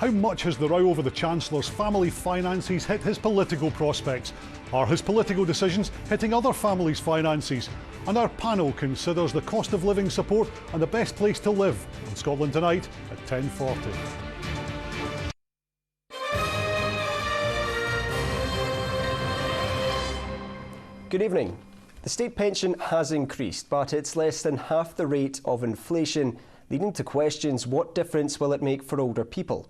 How much has the row over the Chancellor's family finances hit his political prospects? Are his political decisions hitting other families' finances? And our panel considers the cost of living support and the best place to live in Scotland Tonight at 10:40. Good evening. The state pension has increased, but it's less than half the rate of inflation, leading to questions: what difference will it make for older people?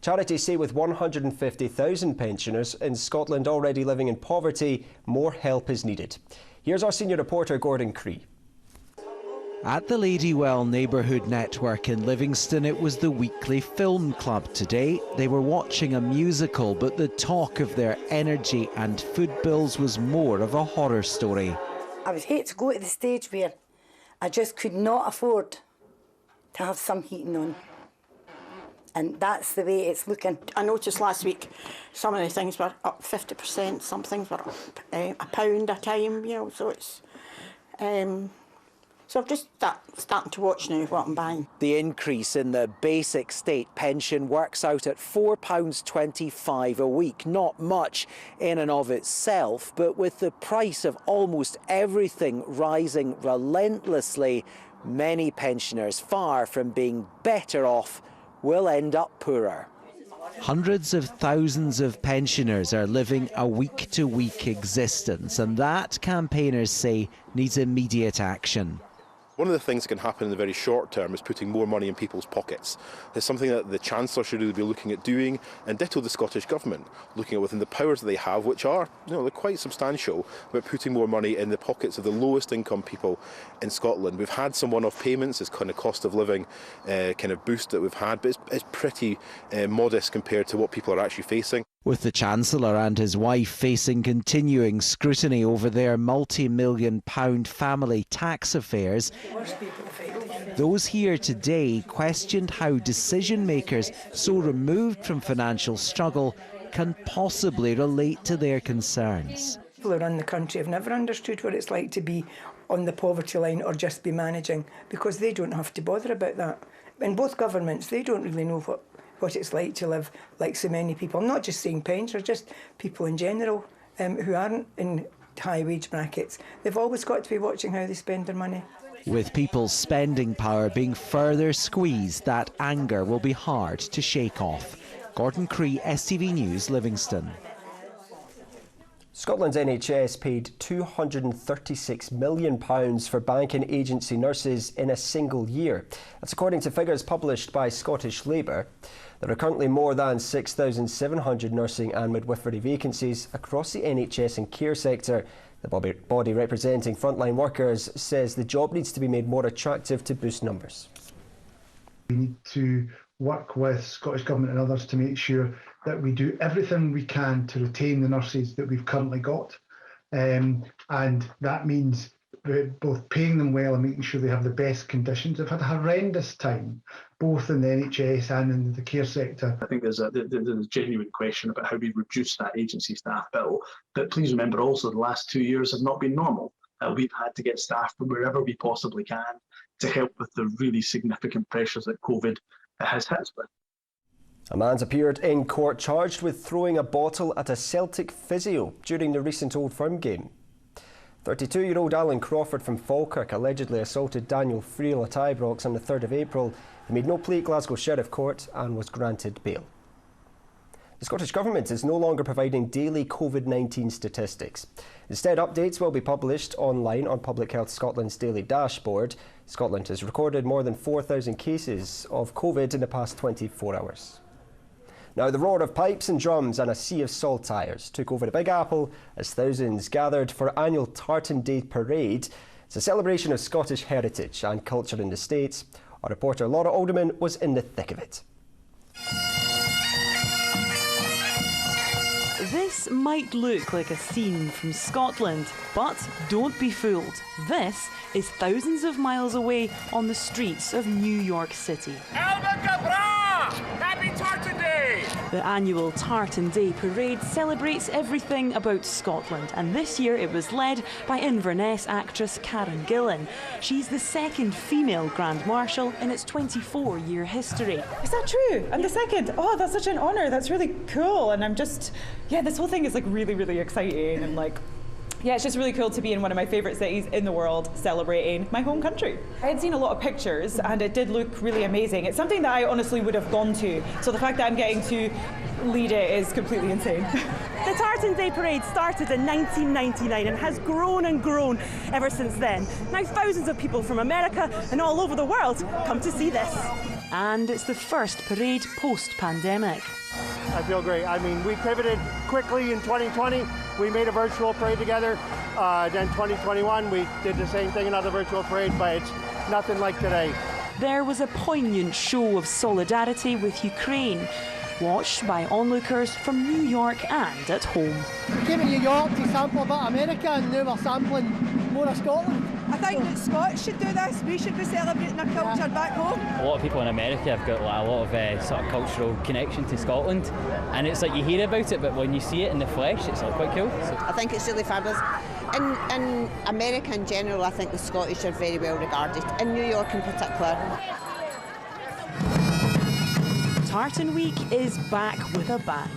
Charities say with 150,000 pensioners in Scotland already living in poverty, more help is needed. Here's our senior reporter Gordon Cree. At the Ladywell Neighbourhood Network in Livingston, it was the weekly film club today. They were watching a musical, but the talk of their energy and food bills was more of a horror story. I would hate to go to the stage where I just could not afford to have some heating on. And that's the way it's looking. I noticed last week some of the things were up 50%, some things were up £1 a time, you know, so it's... So I've just starting to watch now what I'm buying. The increase in the basic state pension works out at £4.25 a week. Not much in and of itself, but with the price of almost everything rising relentlessly, many pensioners, far from being better off, will end up poorer. Hundreds of thousands of pensioners are living a week-to-week existence, and that, campaigners say, needs immediate action. One of the things that can happen in the very short term is putting more money in people's pockets. It's something that the Chancellor should really be looking at doing, and ditto the Scottish Government, looking at within the powers that they have, which are, they're quite substantial, about putting more money in the pockets of the lowest income people in Scotland. We've had some one-off payments, this kind of cost of living kind of boost that we've had, but it's pretty modest compared to what people are actually facing. With the Chancellor and his wife facing continuing scrutiny over their multi-million-pound family tax affairs, those here today questioned how decision-makers so removed from financial struggle can possibly relate to their concerns. People around the country have never understood what it's like to be on the poverty line or just be managing, because they don't have to bother about that. In both governments, they don't really know what it's like to live like so many people. I'm not just saying pensioners, just people in general who aren't in high wage brackets. They've always got to be watching how they spend their money. With people's spending power being further squeezed, that anger will be hard to shake off. Gordon Cree, STV News, Livingston. Scotland's NHS paid £236 million for bank and agency nurses in a single year. That's according to figures published by Scottish Labour. There are currently more than 6,700 nursing and midwifery vacancies across the NHS and care sector. The body representing frontline workers says the job needs to be made more attractive to boost numbers. We need to work with Scottish Government and others to make sure that we do everything we can to retain the nurses that we've currently got. And that means both paying them well and making sure they have the best conditions. They've had a horrendous time, both in the NHS and in the care sector. I think there's a genuine question about how we reduce that agency staff bill. But please remember also the last 2 years have not been normal. We've had to get staff from wherever we possibly can to help with the really significant pressures that COVID has hit us with. A man's appeared in court charged with throwing a bottle at a Celtic physio during the recent Old Firm game. 32-year-old Alan Crawford from Falkirk allegedly assaulted Daniel Friel at Ibrox on the 3rd of April. He made no plea at Glasgow Sheriff Court and was granted bail. The Scottish Government is no longer providing daily COVID-19 statistics. Instead, updates will be published online on Public Health Scotland's daily dashboard. Scotland has recorded more than 4,000 cases of COVID in the past 24 hours. Now, the roar of pipes and drums and a sea of saltires took over the Big Apple as thousands gathered for annual Tartan Day Parade. It's a celebration of Scottish heritage and culture in the States. Our reporter Laura Alderman was in the thick of it. This might look like a scene from Scotland, but don't be fooled. This is thousands of miles away on the streets of New York City. Happy Tartan Day! The annual Tartan Day Parade celebrates everything about Scotland, and this year it was led by Inverness actress Karen Gillan. She's the second female Grand Marshal in its 24-year history. Is that true? I'm the second. Oh, that's such an honour. That's really cool. And I'm just, yeah, this whole thing is like really, really exciting, and like, yeah, it's just really cool to be in one of my favourite cities in the world celebrating my home country. I had seen a lot of pictures and it did look really amazing. It's something that I honestly would have gone to, so the fact that I'm getting to lead it is completely insane. The Tartan Day Parade started in 1999 and has grown and grown ever since then. Now thousands of people from America and all over the world come to see this. And it's the first parade post-pandemic. I feel great. I mean, we pivoted quickly in 2020. We made a virtual parade together. Then 2021, we did the same thing, another virtual parade, but it's nothing like today. There was a poignant show of solidarity with Ukraine, watched by onlookers from New York and at home. We came to New York to sample a bit of America, and now we're sampling more of Scotland. I think that Scots should do this. We should be celebrating our culture back home. A lot of people in America have got a lot of sort of cultural connection to Scotland, and it's like you hear about it, but when you see it in the flesh, it's quite cool. So I think it's really fabulous. In America in general, I think the Scottish are very well regarded. In New York in particular. Tartan Week is back with a bang.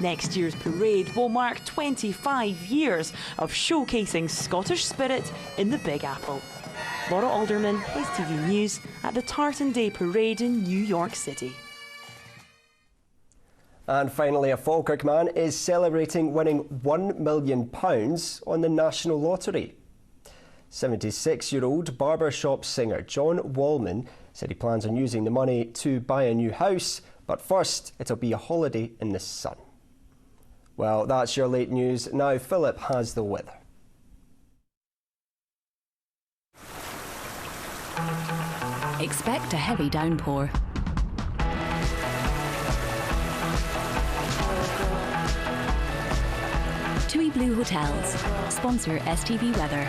Next year's parade will mark 25 years of showcasing Scottish spirit in the Big Apple. Laura Alderman, STV News at the Tartan Day Parade in New York City. And finally, a Falkirk man is celebrating winning £1 million on the National Lottery. 76-year-old barbershop singer John Wallman said he plans on using the money to buy a new house, but first it'll be a holiday in the sun. Well, that's your late news. Now Philip has the weather. Expect a heavy downpour. TUI Blue Hotels sponsor STV Weather.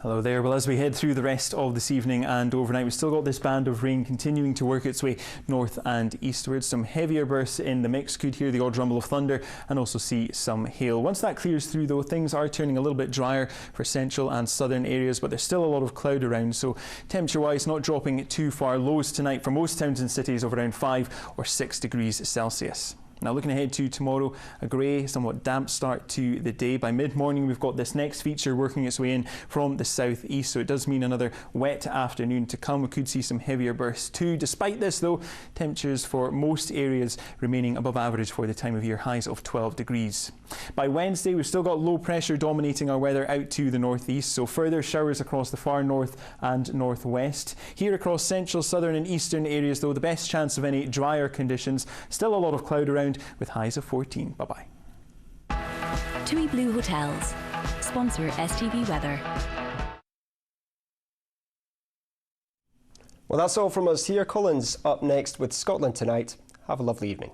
Hello there. Well, as we head through the rest of this evening and overnight, we've still got this band of rain continuing to work its way north and eastwards. Some heavier bursts in the mix, could hear the odd rumble of thunder and also see some hail. Once that clears through though, things are turning a little bit drier for central and southern areas, but there's still a lot of cloud around, so temperature wise not dropping too far. Lows tonight for most towns and cities of around 5 or 6 degrees Celsius. Now looking ahead to tomorrow, a grey, somewhat damp start to the day. By mid-morning we've got this next feature working its way in from the southeast, so it does mean another wet afternoon to come. We could see some heavier bursts too. Despite this though, temperatures for most areas remaining above average for the time of year, highs of 12 degrees. By Wednesday we've still got low pressure dominating our weather out to the northeast, so further showers across the far north and northwest. Here across central, southern and eastern areas though, the best chance of any drier conditions. Still a lot of cloud around with highs of 14. Bye-bye. TUI Blue Hotels sponsor STV Weather. Well, that's all from us here. Colin's up next with Scotland Tonight. Have a lovely evening.